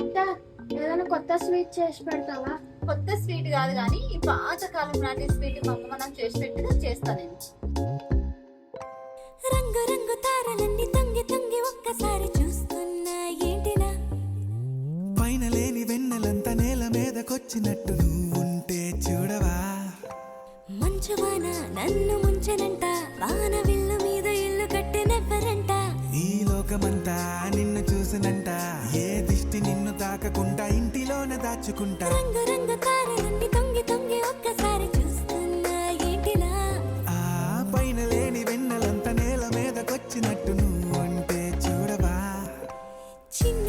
అత్త ఏదైనా కొత్త స్వీట్ చేసి పెడతావా? కొత్త స్వీట్ కాదు కానీ ఈ పాతకాలం నాటి స్వీట్ మా అమ్మ మనం చేసి పెట్టిగా చేస్తా నేను. రంగు రంగు తారలన్నీ తొంగి తొంగి ఒక్కసారి చూస్తున్నా ఏంటిలా? పైన లేని వెన్నెలంతా నేల మీదకొచ్చినట్టు నువ్వుంటే చూడవా? మంచువాన నన్ను ముంచెనంట, వాన విల్లు మీద ఇల్లు కట్టినెవ్వరంట. ఈ లోకమంతా నిన్ను చూసినంట, ఏ దిష్టి నిన్ను తాకకుండా ఇంటిలోనే దాచుకుంటా. రంగు రంగు తారలన్నీ తొంగి తొంగి ఒక్కసారి చూస్తున్నా ఏంటిలా? ఆ పైన లేని వెన్నెలంతా నేల మీదకొచ్చినట్టు నువ్వుంటే చూడవా? చిన్న